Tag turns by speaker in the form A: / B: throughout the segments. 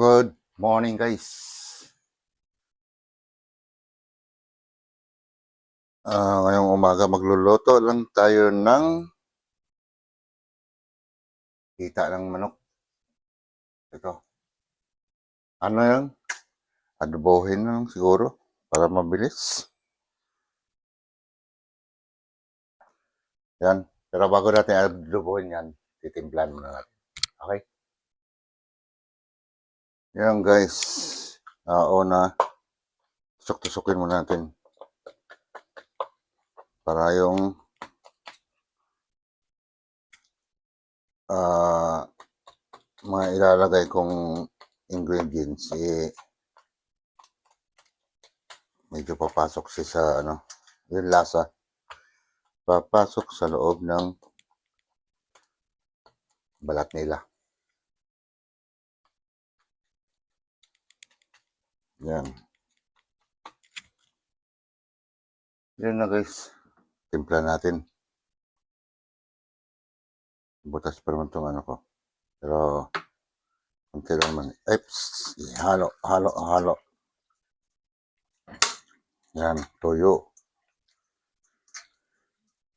A: Good morning guys. Ngayong umaga magluluto lang tayo ng hita ng manok. Ito. Ano yan? Adobohin lang siguro para mabilis. Yan. Pero bago natin adobohin yan, titimplan muna natin. Okay? Yan guys. Una, tusok-tusokin muna natin. Para yung mga ilalagay kong ingredients medyo papasok siya sa yung lasa. Papasok sa loob ng balat nila. Yan. Yan na guys. Timpla natin. Butas pa naman itong ko. Pero, kunti lang naman. Ay, halo. Yan, toyo.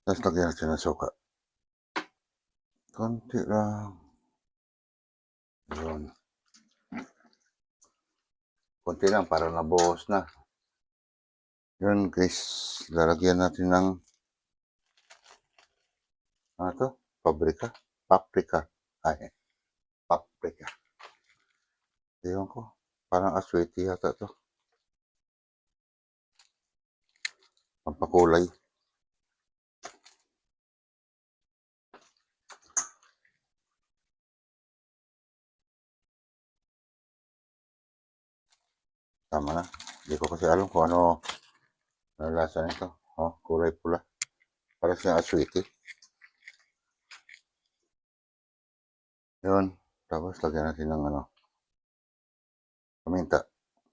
A: Tapos lagyan natin ng suka. Kunti lang. Yun. Kunti lang para nabuhos na. Yun guys, lalagyan natin ng paprika. Paprika. Ewan ko, parang aswete yata to. Pampakulay. Tama na. Hindi ko kasi alam kung ano lasa nito. Kulay pula. Parang siyang aswete. Yun. Tapos lagyan natin ng paminta.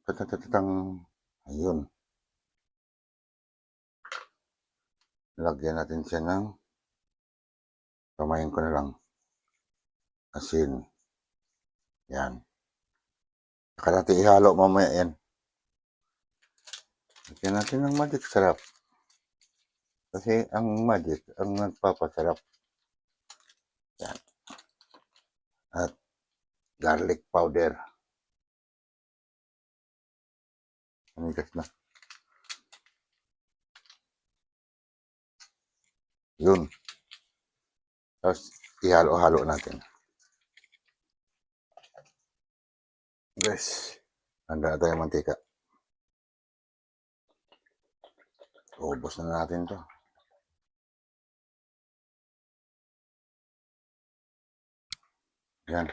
A: Tatatang. Ayun. Lagyan natin siya ng kamayin ko na lang. Asin. Yan. Saka natin ihalo mamaya yan. Lagyan natin ng magic sarap. Kasi ang magic ang nagpapasarap. Yan. At garlic powder. Anigas na. Yun. Tapos ihalo-halo natin. Guys, handa na tayong mantika. Ubos na natin to. Yan.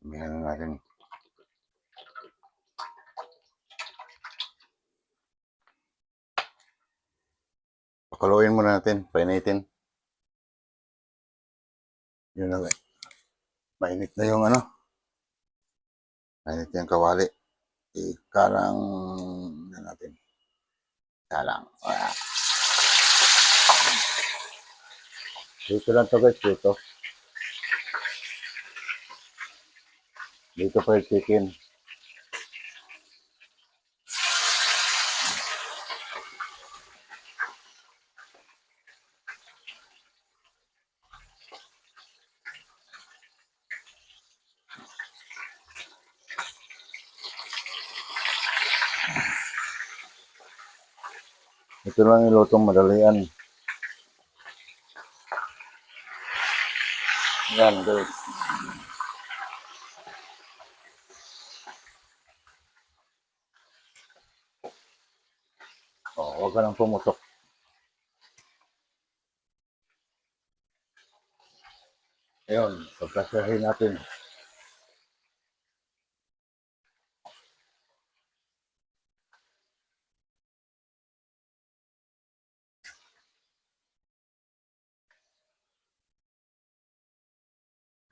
A: Mayroon na natin. Pakuluin muna natin. Painitin. Yun na guys. Mainit na yung mainit na yung kawali. Ikalang na natin. Kalang. Dito lang to guys. Dito pa yung chicken. Ito lang yung lutong madalian. Yan guys. Huwag ka nang pumutok. Ayun, pagkasahin natin.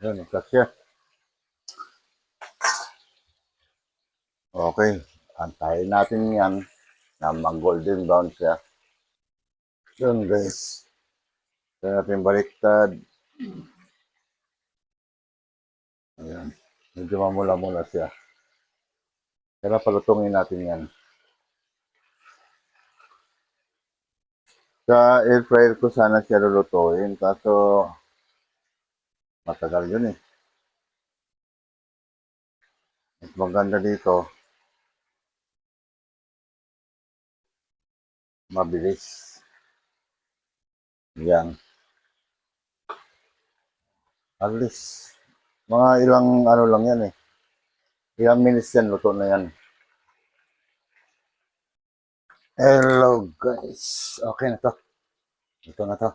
A: Ayun, kasya. Okay, antayin natin yan na mag-golden brown siya. Yun guys. Kaya natin baliktad. Ayan. Medyo mamula-mula siya. Kaya palutungin natin yan. Sa air fryer ko sana siya lulutuin. Kaso matagal yun eh. At maganda dito, mabilis. Yan. At least, mga ilang ano lang yan eh. Ilang minutes yan, luto na yan. Hello guys. Okay na to. Ito na to.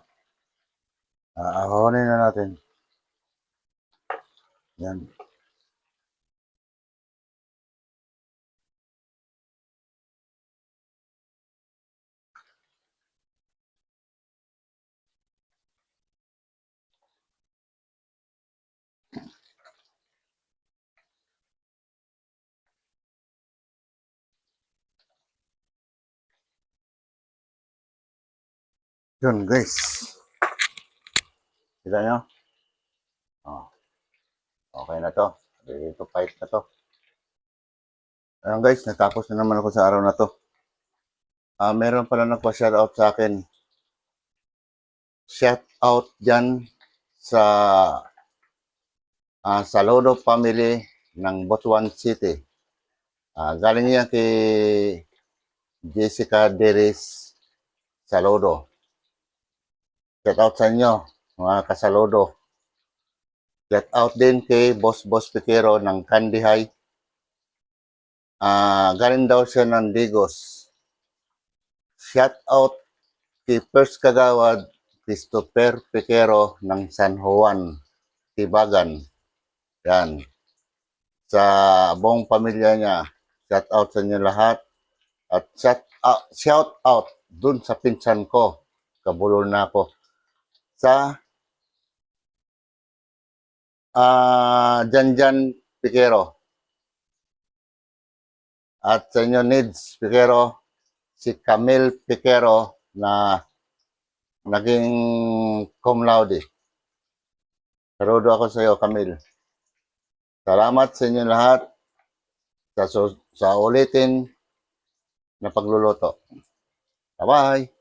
A: Ahonin na natin. Yan. Yun guys. Kita nyo? Oh, okay na to. Ready to fight na to. Ayan guys, natapos na naman ako sa araw na to. Meron pala nagpa-shoutout sa akin. Shout out dyan sa Saludo family ng Butuan City. Galing niya kay Jessica Deris Saludo. Shout out sa inyo, mga kasaludo. Shout out din kay Boss Piquero ng Candy High. Galing daw siya ng Digos. Shout out kay First Kagawad Christopher Piquero ng San Juan, Tibagan. Yan. Sa buong pamilya niya, shout out sa inyo lahat. At shout out dun sa pinsan ko. Kabulol na ako. Sa Janjan Piquero. At sa inyo Nids Piquero, si Camille Piquero na naging cum laude. Saludo ako sa iyo, Camille. Salamat sa inyo lahat sa ulitin na pagluluto. Bye-bye!